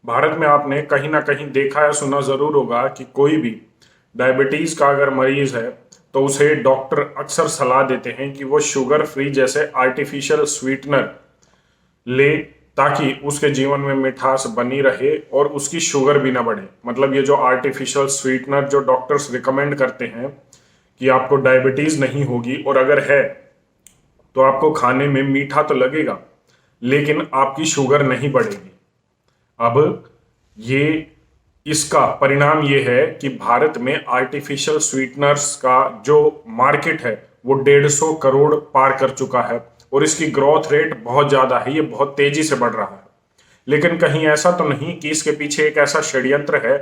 भारत में आपने कहीं ना कहीं देखा या सुना जरूर होगा कि कोई भी डायबिटीज का अगर मरीज है तो उसे डॉक्टर अक्सर सलाह देते हैं कि वो शुगर फ्री जैसे आर्टिफिशियल स्वीटनर ले, ताकि उसके जीवन में मिठास बनी रहे और उसकी शुगर भी ना बढ़े। मतलब ये जो आर्टिफिशियल स्वीटनर जो डॉक्टर्स रिकमेंड करते हैं कि आपको डायबिटीज नहीं होगी, और अगर है तो आपको खाने में मीठा तो लगेगा लेकिन आपकी शुगर नहीं बढ़ेगी। अब ये इसका परिणाम ये है कि भारत में आर्टिफिशियल स्वीटनर्स का जो मार्केट है वो 150 करोड़ पार कर चुका है और इसकी ग्रोथ रेट बहुत ज्यादा है, ये बहुत तेजी से बढ़ रहा है। लेकिन कहीं ऐसा तो नहीं कि इसके पीछे एक ऐसा षड्यंत्र है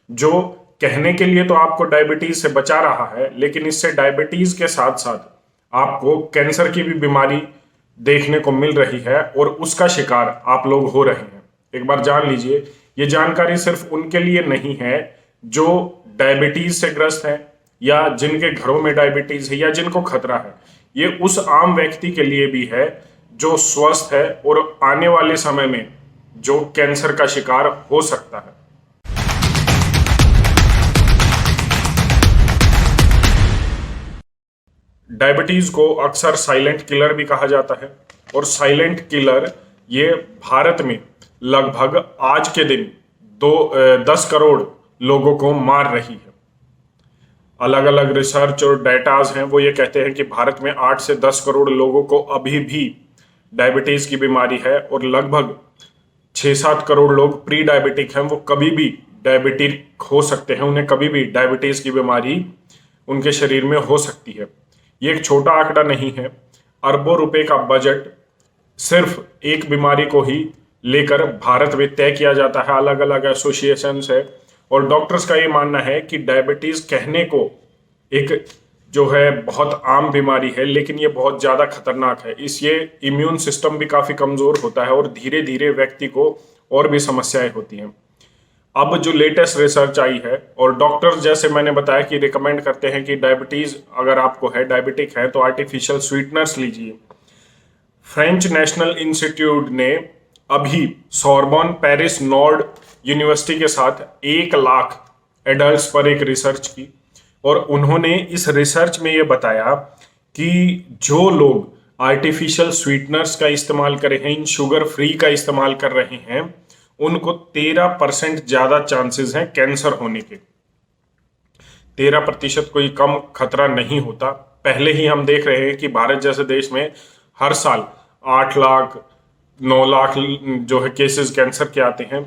जो कहने के लिए तो आपको डायबिटीज से बचा रहा है, लेकिन इससे डायबिटीज के साथ साथ आपको कैंसर की भी बीमारी देखने को मिल रही है और उसका शिकार आप लोग हो रहे हैं। एक बार जान लीजिए, ये जानकारी सिर्फ उनके लिए नहीं है जो डायबिटीज से ग्रस्त हैं या जिनके घरों में डायबिटीज है या जिनको खतरा है। ये उस आम व्यक्ति के लिए भी है जो स्वस्थ है और आने वाले समय में जो कैंसर का शिकार हो सकता है। डायबिटीज को अक्सर साइलेंट किलर भी कहा जाता है और साइलेंट किलर ये भारत में लगभग आज के दिन 10 करोड़ लोगों को मार रही है। अलग अलग रिसर्च और डेटाज हैं वो ये कहते हैं कि भारत में 8 से 10 करोड़ लोगों को अभी भी डायबिटीज की बीमारी है और लगभग 6-7 करोड़ लोग प्री डायबिटिक हैं, वो कभी भी डायबिटिक हो सकते हैं, उन्हें कभी भी डायबिटीज की बीमारी उनके शरीर में हो सकती है। ये एक छोटा आंकड़ा नहीं है, अरबों रुपए का बजट सिर्फ एक बीमारी को ही लेकर भारत में तय किया जाता है। अलग अलग एसोसिएशंस है और डॉक्टर्स का ये मानना है कि डायबिटीज कहने को एक जो है बहुत आम बीमारी है, लेकिन ये बहुत ज्यादा खतरनाक है। इससे इम्यून सिस्टम भी काफी कमजोर होता है और धीरे धीरे व्यक्ति को और भी समस्याएं होती हैं। अब जो लेटेस्ट रिसर्च आई है और डॉक्टर्स जैसे मैंने बताया कि रिकमेंड करते हैं कि डायबिटीज अगर आपको है, डायबिटिक है, तो आर्टिफिशियल स्वीटनर्स लीजिए। फ्रेंच नेशनल इंस्टीट्यूट ने अभी सोरबोन पेरिस नॉर्ड यूनिवर्सिटी के साथ 1 लाख एडल्ट्स पर एक रिसर्च की और उन्होंने इस रिसर्च में ये बताया कि जो लोग आर्टिफिशियल स्वीटनर्स का इस्तेमाल कर रहे हैं, इन शुगर फ्री का इस्तेमाल कर रहे हैं, उनको 13% ज्यादा चांसेस हैं कैंसर होने के। 13% कोई कम खतरा नहीं होता। पहले ही हम देख रहे हैं कि भारत जैसे देश में हर साल 8 लाख 9 लाख जो है केसेस कैंसर के आते हैं,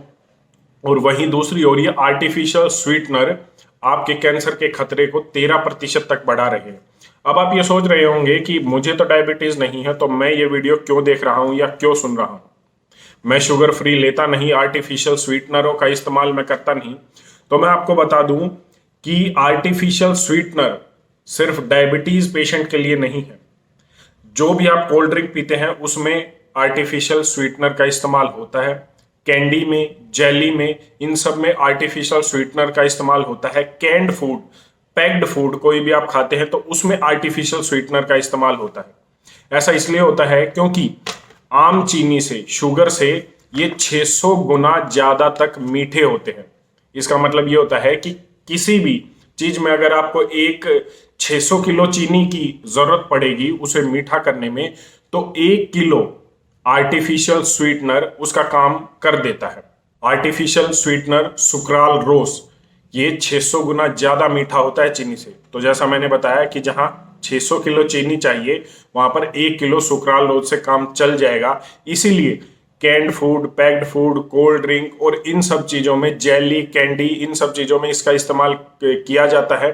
और वहीं दूसरी ओर ये आर्टिफिशियल स्वीटनर आपके कैंसर के खतरे को 13% तक बढ़ा रहे हैं। अब आप ये सोच रहे होंगे कि मुझे तो डायबिटीज नहीं है तो मैं ये वीडियो क्यों देख रहा हूं या क्यों सुन रहा हूं, मैं शुगर फ्री लेता नहीं, आर्टिफिशियल स्वीटनरों का इस्तेमाल मैं करता नहीं। तो मैं आपको बता दूं कि आर्टिफिशियल स्वीटनर सिर्फ डायबिटीज पेशेंट के लिए नहीं है। जो भी आप कोल्ड ड्रिंक पीते हैं उसमें आर्टिफिशियल स्वीटनर का इस्तेमाल होता है, कैंडी में, जेली में, इन सब में आर्टिफिशियल स्वीटनर का इस्तेमाल होता है। कैंड फूड, पैक्ड फूड कोई भी आप खाते हैं तो उसमें आर्टिफिशियल स्वीटनर का इस्तेमाल होता है। ऐसा इसलिए होता है क्योंकि आम चीनी से, शुगर से ये 600 गुना ज्यादा तक मीठे होते हैं। इसका मतलब ये होता है कि किसी भी चीज में अगर आपको एक 600 किलो चीनी की जरूरत पड़ेगी उसे मीठा करने में, तो 1 किलो आर्टिफिशियल स्वीटनर उसका काम कर देता है। आर्टिफिशियल स्वीटनर सुक्राल रोस ये 600 गुना ज्यादा मीठा होता है चीनी से। तो जैसा मैंने बताया कि जहां 600 किलो चीनी चाहिए वहां पर 1 किलो सुक्राल रोज से काम चल जाएगा। इसीलिए canned food, packed food, cold drink और इन सब चीजों में, जेली, कैंडी, इन सब चीजों में इसका इस्तेमाल किया जाता है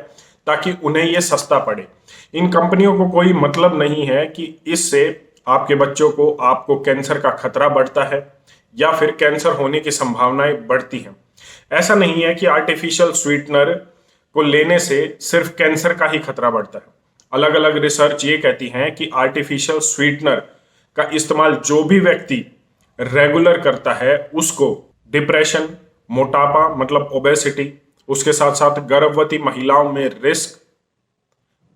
ताकि उन्हें यह सस्ता पड़े। इन कंपनियों को कोई मतलब नहीं है कि इससे आपके बच्चों को, आपको कैंसर का खतरा बढ़ता है या फिर कैंसर होने की संभावनाएं बढ़ती हैं। ऐसा नहीं है कि आर्टिफिशियल स्वीटनर को लेने से सिर्फ कैंसर का ही खतरा बढ़ता है। अलग अलग रिसर्च ये कहती हैं कि आर्टिफिशियल स्वीटनर का इस्तेमाल जो भी व्यक्ति रेगुलर करता है उसको डिप्रेशन, मोटापा मतलब ओबेसिटी, उसके साथ साथ गर्भवती महिलाओं में रिस्क,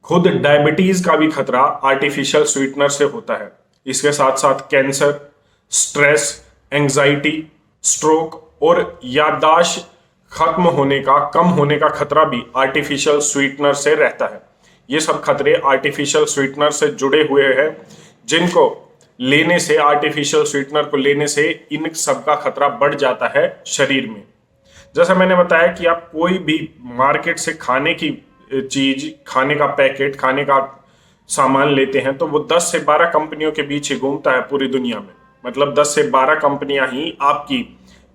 खुद डायबिटीज का भी खतरा आर्टिफिशियल स्वीटनर से होता है। इसके साथ साथ कैंसर, स्ट्रेस, एंजाइटी, स्ट्रोक और याददाश्त खत्म होने का, कम होने का खतरा भी आर्टिफिशियल स्वीटनर से रहता है। ये सब खतरे आर्टिफिशियल स्वीटनर से जुड़े हुए हैं, जिनको लेने से, आर्टिफिशियल स्वीटनर को लेने से इन सब का खतरा बढ़ जाता है शरीर में। जैसा मैंने बताया कि आप कोई भी मार्केट से खाने की चीज, खाने का पैकेट, खाने का सामान लेते हैं तो वो 10 से 12 कंपनियों के बीच ही घूमता है पूरी दुनिया में। मतलब 10 से 12 कंपनियां ही आपकी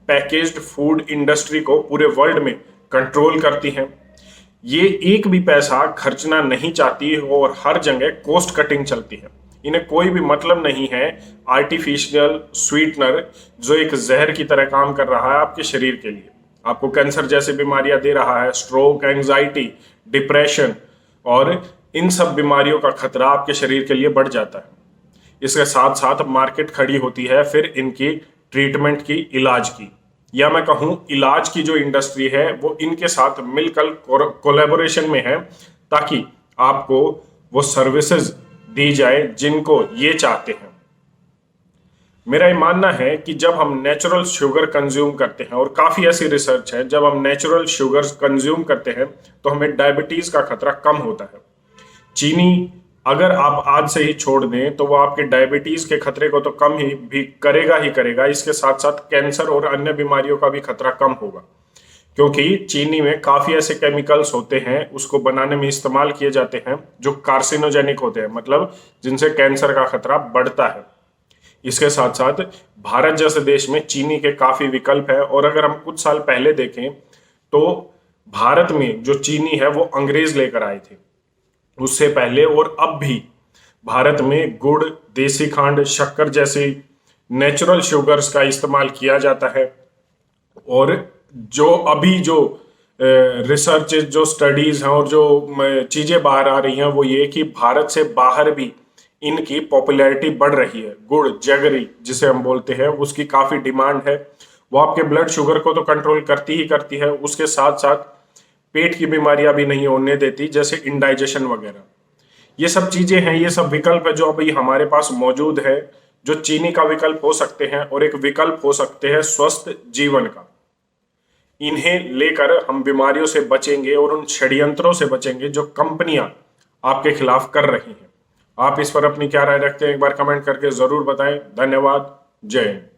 पैकेज्ड फूड इंडस्ट्री को पूरे वर्ल्ड में कंट्रोल करती हैं। ये एक भी पैसा खर्चना नहीं चाहती और हर जगह कॉस्ट कटिंग चलती है। इन्हें कोई भी मतलब नहीं है आर्टिफिशियल स्वीटनर जो एक जहर की तरह काम कर रहा है आपके शरीर के लिए, आपको कैंसर जैसी बीमारियां दे रहा है, स्ट्रोक, एंजाइटी, डिप्रेशन और इन सब बीमारियों का खतरा आपके शरीर के लिए बढ़ जाता है। इसके साथ साथ मार्केट खड़ी होती है फिर इनकी ट्रीटमेंट की, इलाज की, या मैं कहूं इलाज की जो इंडस्ट्री है वो इनके साथ मिलकर कोलैबोरेशन में है, ताकि आपको वो सर्विसेज दी जाए जिनको ये चाहते हैं। मेरा ये मानना है कि जब हम नेचुरल शुगर कंज्यूम करते हैं, और काफ़ी ऐसी रिसर्च है, जब हम नेचुरल शुगर कंज्यूम करते हैं तो हमें डायबिटीज़ का खतरा कम होता है। चीनी अगर आप आज से ही छोड़ दें तो वो आपके डायबिटीज़ के खतरे को तो कम ही भी करेगा। इसके साथ साथ कैंसर और अन्य बीमारियों का भी खतरा कम होगा, क्योंकि चीनी में काफ़ी ऐसे केमिकल्स होते हैं, उसको बनाने में इस्तेमाल किए जाते हैं, जो कार्सिनोजेनिक होते हैं, मतलब जिनसे कैंसर का खतरा बढ़ता है। इसके साथ साथ भारत जैसे देश में चीनी के काफी विकल्प है, और अगर हम कुछ साल पहले देखें तो भारत में जो चीनी है वो अंग्रेज लेकर आए थे। उससे पहले और अब भी भारत में गुड़, देसी खांड, शक्कर जैसी नेचुरल शुगर्स का इस्तेमाल किया जाता है। और जो अभी जो रिसर्च, जो स्टडीज हैं और जो चीजें बाहर आ रही हैं वो ये कि भारत से बाहर भी इनकी पॉपुलैरिटी बढ़ रही है। गुड़, जगरी जिसे हम बोलते हैं, उसकी काफ़ी डिमांड है। वो आपके ब्लड शुगर को तो कंट्रोल करती ही करती है, उसके साथ साथ पेट की बीमारियां भी नहीं होने देती, जैसे इंडाइजेशन वगैरह। ये सब चीज़ें हैं, ये सब विकल्प है जो अभी हमारे पास मौजूद है, जो चीनी का विकल्प हो सकते हैं और एक विकल्प हो सकते हैं स्वस्थ जीवन का। इन्हें लेकर हम बीमारियों से बचेंगे और उन षड्यंत्रों से बचेंगे जो कंपनियां आपके खिलाफ कर रही हैं। आप इस पर अपनी क्या राय रखते हैं, एक बार कमेंट करके जरूर बताएं। धन्यवाद। जय हिंद।